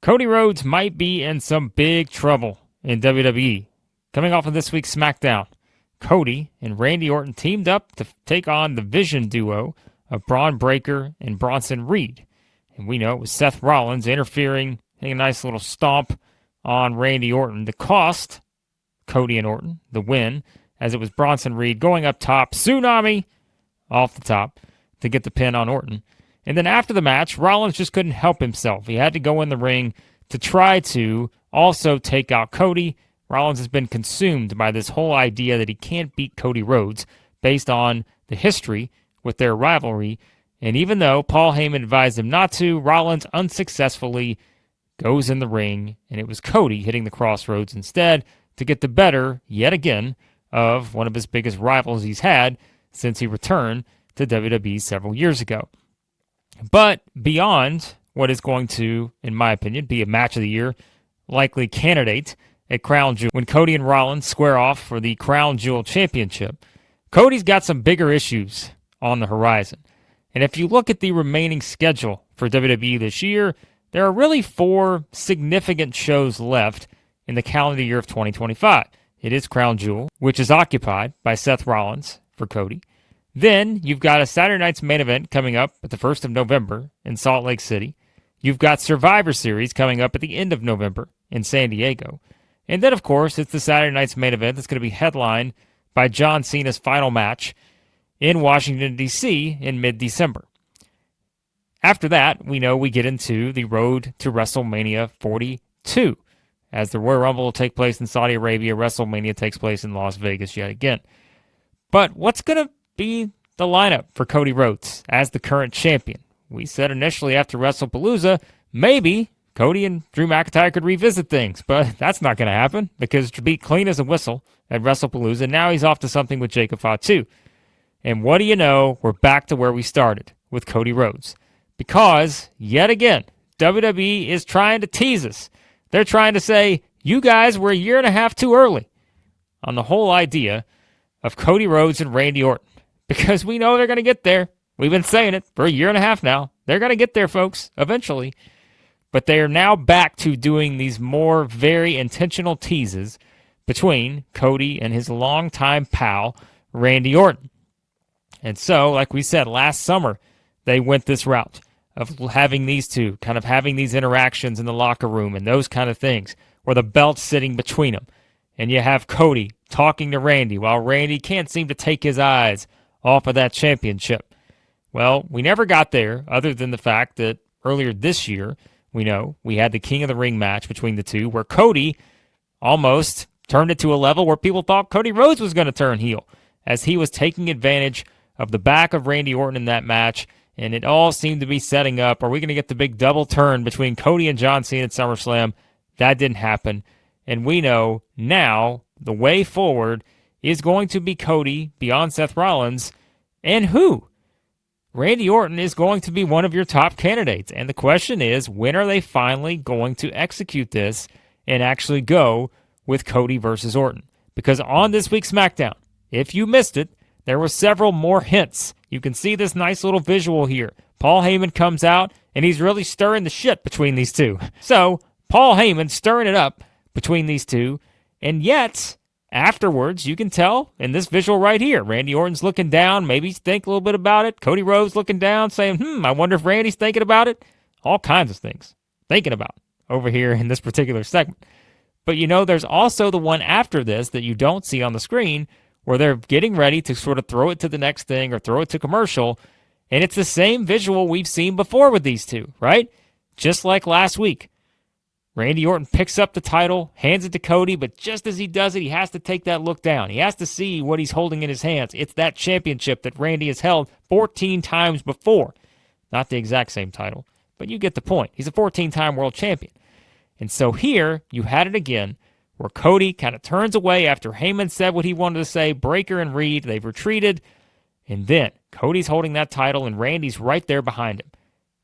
Cody Rhodes might be in some big trouble in WWE. Coming off of this week's SmackDown, Cody and Randy Orton teamed up to take on the Vision duo of Braun Breaker and Bronson Reed. And we know it was Seth Rollins interfering, hitting a nice little stomp on Randy Orton to cost Cody and Orton the win, as it was Bronson Reed going up top, tsunami off the top to get the pin on Orton. And then after the match, Rollins just couldn't help himself. He had to go in the ring to try to also take out Cody. Rollins has been consumed by this whole idea that he can't beat Cody Rhodes based on the history with their rivalry. And even though Paul Heyman advised him not to, Rollins unsuccessfully goes in the ring, and it was Cody hitting the crossroads instead to get the better, yet again, of one of his biggest rivals he's had since he returned to WWE several years ago. But beyond what is going to, in my opinion, be a match of the year, likely candidate at Crown Jewel, when Cody and Rollins square off for the Crown Jewel Championship, Cody's got some bigger issues on the horizon. And if you look at the remaining schedule for WWE this year, there are really 4 significant shows left in the calendar year of 2025. It is Crown Jewel, which is occupied by Seth Rollins for Cody. Then you've got a Saturday night's main event coming up at the 1st of November in Salt Lake City. You've got Survivor Series coming up at the end of November in San Diego. And then, of course, it's the Saturday night's main event that's going to be headlined by John Cena's final match in Washington, D.C. in mid-December. After that, we know we get into the road to WrestleMania 42. As the Royal Rumble will take place in Saudi Arabia, WrestleMania takes place in Las Vegas yet again. But what's going to be the lineup for Cody Rhodes as the current champion? We said initially after WrestlePalooza, maybe Cody and Drew McIntyre could revisit things, but that's not going to happen because to be clean as a whistle at WrestlePalooza, now he's off to something with Jacob Fatu. And what do you know? We're back to where we started with Cody Rhodes. Because, yet again, WWE is trying to tease us. They're trying to say, you guys were a year and a half too early on the whole idea of Cody Rhodes and Randy Orton. Because we know they're going to get there. We've been saying it for a year and a half now. They're going to get there, folks, eventually. But they are now back to doing these more very intentional teases between Cody and his longtime pal, Randy Orton. And so, like we said, last summer, they went this route of having these two, kind of having these interactions in the locker room and those kind of things, where the belt's sitting between them. And you have Cody talking to Randy while Randy can't seem to take his eyes off of that championship. Well, we never got there, other than the fact that earlier this year, we know we had the King of the Ring match between the two, where Cody almost turned it to a level where people thought Cody Rhodes was going to turn heel, as he was taking advantage of the back of Randy Orton in that match, and it all seemed to be setting up. Are we going to get the big double turn between Cody and John Cena at SummerSlam? That didn't happen. And we know now the way forward is going to be Cody beyond Seth Rollins. And who? Randy Orton is going to be one of your top candidates. And the question is, when are they finally going to execute this and actually go with Cody versus Orton? Because on this week's SmackDown, if you missed it, there were several more hints. You can see this nice little visual here. Paul Heyman comes out, and he's really stirring the shit between these two. So, Paul Heyman stirring it up between these two, and yet, afterwards, you can tell in this visual right here, Randy Orton's looking down, maybe think a little bit about it. Cody Rhodes looking down, saying, I wonder if Randy's thinking about it. All kinds of things thinking about over here in this particular segment. But you know, there's also the one after this that you don't see on the screen, where they're getting ready to sort of throw it to the next thing or throw it to commercial, and it's the same visual we've seen before with these two, right? Just like last week. Randy Orton picks up the title, hands it to Cody, but just as he does it, he has to take that look down. He has to see what he's holding in his hands. It's that championship that Randy has held 14 times before. Not the exact same title, but you get the point. He's a 14-time world champion. And so here, you had it again, where Cody kind of turns away after Heyman said what he wanted to say. Breaker and Reed, they've retreated. And then Cody's holding that title, and Randy's right there behind him,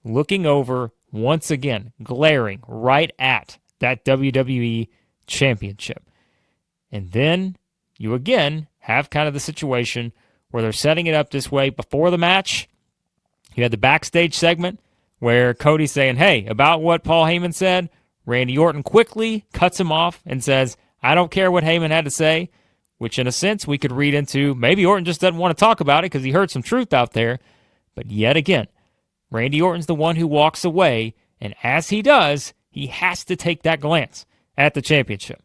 looking over once again, glaring right at that WWE Championship. And then you again have kind of the situation where they're setting it up this way before the match. You had the backstage segment where Cody's saying, hey, about what Paul Heyman said, Randy Orton quickly cuts him off and says, I don't care what Heyman had to say, which in a sense we could read into maybe Orton just doesn't want to talk about it because he heard some truth out there. But yet again, Randy Orton's the one who walks away, and as he does, he has to take that glance at the championship.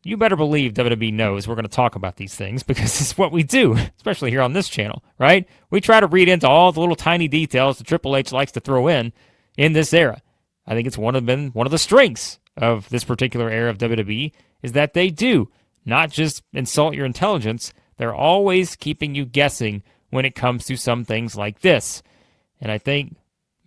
You better believe WWE knows we're going to talk about these things because it's what we do, especially here on this channel, right? We try to read into all the little tiny details that Triple H likes to throw in this era. I think it's been one of the strengths of this particular era of WWE is that they do not just insult your intelligence, they're always keeping you guessing when it comes to some things like this. And I think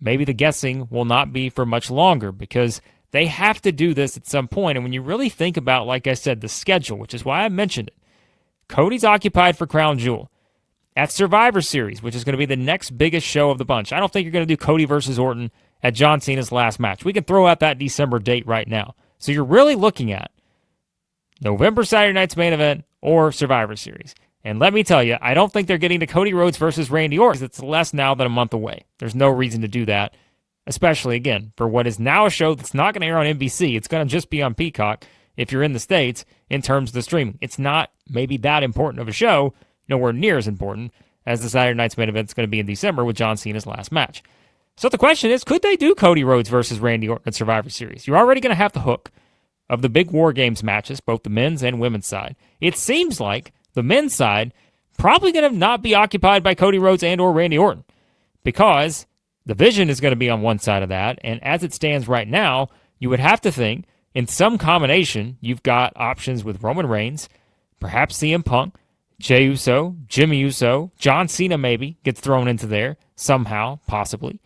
maybe the guessing will not be for much longer because they have to do this at some point. And when you really think about, like I said, the schedule, which is why I mentioned it, Cody's occupied for Crown Jewel. At Survivor Series, which is going to be the next biggest show of the bunch. I don't think you're going to do Cody versus Orton at John Cena's last match. We can throw out that December date right now. So you're really looking at November Saturday night's main event or Survivor Series. And let me tell you, I don't think they're getting to Cody Rhodes versus Randy Orton. It's less now than a month away. There's no reason to do that, especially, again, for what is now a show that's not going to air on NBC. It's going to just be on Peacock if you're in the States in terms of the streaming. It's not maybe that important of a show, nowhere near as important as the Saturday night's main event is going to be in December with John Cena's last match. So the question is, could they do Cody Rhodes versus Randy Orton at Survivor Series? You're already going to have the hook of the big War Games matches, both the men's and women's side. It seems like the men's side probably going to not be occupied by Cody Rhodes and or Randy Orton because the Vision is going to be on one side of that, and as it stands right now, you would have to think in some combination you've got options with Roman Reigns, perhaps CM Punk, Jey Uso, Jimmy Uso, John Cena maybe gets thrown into there somehow, possibly.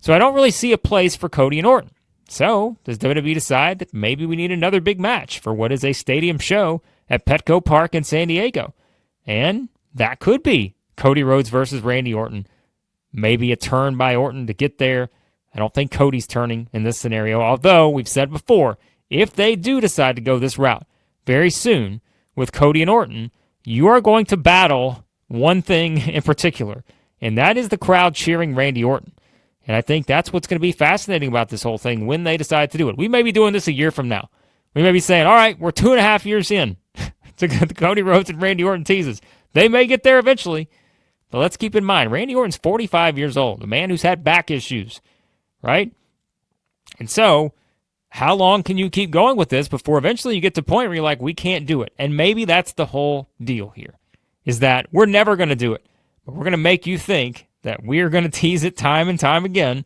So I don't really see a place for Cody and Orton. So does WWE decide that maybe we need another big match for what is a stadium show at Petco Park in San Diego? And that could be Cody Rhodes versus Randy Orton. Maybe a turn by Orton to get there. I don't think Cody's turning in this scenario, although we've said before, if they do decide to go this route very soon with Cody and Orton, you are going to battle one thing in particular, and that is the crowd cheering Randy Orton. And I think that's what's going to be fascinating about this whole thing when they decide to do it. We may be doing this a year from now. We may be saying, all right, we're 2.5 years in to the Cody Rhodes and Randy Orton teases. They may get there eventually. But let's keep in mind, Randy Orton's 45 years old, a man who's had back issues, right? And so, how long can you keep going with this before eventually you get to a point where you're like, we can't do it? And maybe that's the whole deal here, is that we're never going to do it. But we're going to make you think that we're going to tease it time and time again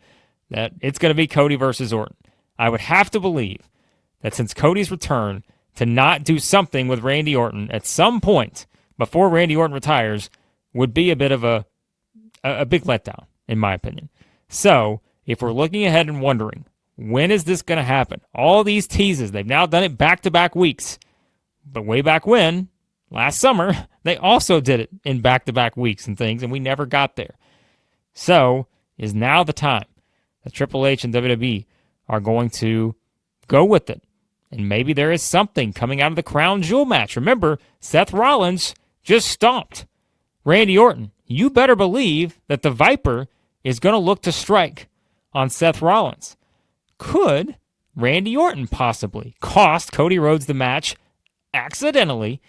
that it's going to be Cody versus Orton. I would have to believe that since Cody's return, to not do something with Randy Orton at some point before Randy Orton retires would be a bit of a big letdown, in my opinion. So, if we're looking ahead and wondering, when is this going to happen? All these teases, they've now done it back-to-back weeks. But way back when, last summer, they also did it in back-to-back weeks and things, and we never got there. So, is now the time that Triple H and WWE are going to go with it. And maybe there is something coming out of the Crown Jewel match. Remember, Seth Rollins just stomped Randy Orton. You better believe that the Viper is going to look to strike on Seth Rollins. Could Randy Orton possibly cost Cody Rhodes the match accidentally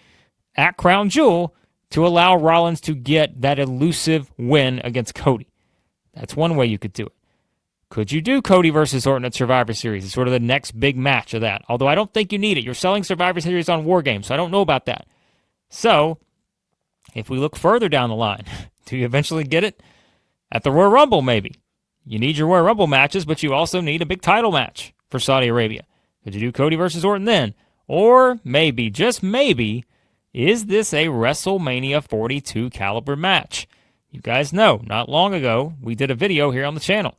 at Crown Jewel to allow Rollins to get that elusive win against Cody? That's one way you could do it. Could you do Cody versus Orton at Survivor Series? It's sort of the next big match of that. Although I don't think you need it. You're selling Survivor Series on War Games, so I don't know about that. So, if we look further down the line, do you eventually get it? At the Royal Rumble, maybe. You need your Royal Rumble matches, but you also need a big title match for Saudi Arabia. Could you do Cody versus Orton then? Or maybe, just maybe, is this a WrestleMania 42 caliber match? You guys know, not long ago, we did a video here on the channel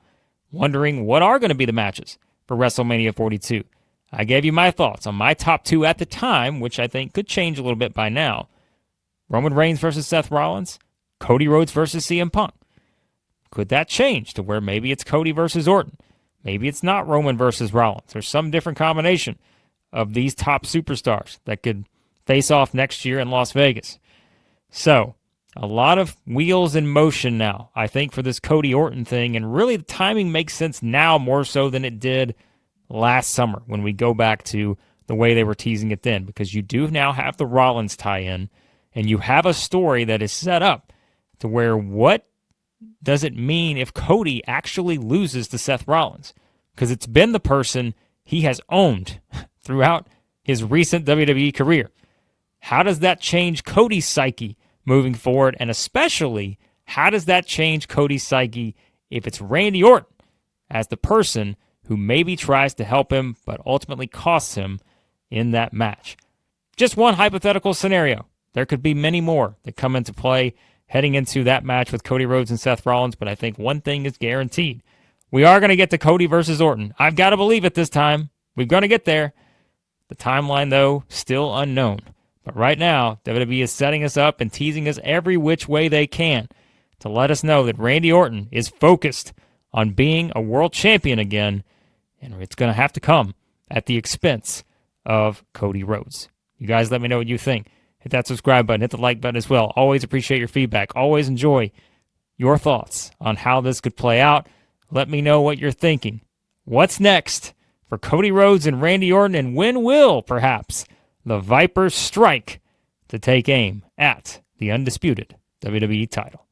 wondering what are going to be the matches for WrestleMania 42. I gave you my thoughts on my top two at the time, which I think could change a little bit by now. Roman Reigns versus Seth Rollins, Cody Rhodes versus CM Punk. Could that change to where maybe it's Cody versus Orton? Maybe it's not Roman versus Rollins, or some different combination of these top superstars that could face off next year in Las Vegas. So, a lot of wheels in motion now, I think, for this Cody Orton thing, and really the timing makes sense now more so than it did last summer when we go back to the way they were teasing it then, because you do now have the Rollins tie-in, and you have a story that is set up to where what does it mean if Cody actually loses to Seth Rollins? Because it's been the person he has owned throughout his recent WWE career. How does that change Cody's psyche moving forward? And especially, how does that change Cody's psyche if it's Randy Orton as the person who maybe tries to help him but ultimately costs him in that match? Just one hypothetical scenario. There could be many more that come into play heading into that match with Cody Rhodes and Seth Rollins, but I think one thing is guaranteed. We are going to get to Cody versus Orton. I've got to believe it this time. We're going to get there. The timeline, though, still unknown. But right now, WWE is setting us up and teasing us every which way they can to let us know that Randy Orton is focused on being a world champion again, and it's going to have to come at the expense of Cody Rhodes. You guys let me know what you think. Hit that subscribe button, hit the like button as well. Always appreciate your feedback. Always enjoy your thoughts on how this could play out. Let me know what you're thinking. What's next for Cody Rhodes and Randy Orton, and when will, perhaps, the Vipers strike to take aim at the undisputed WWE title?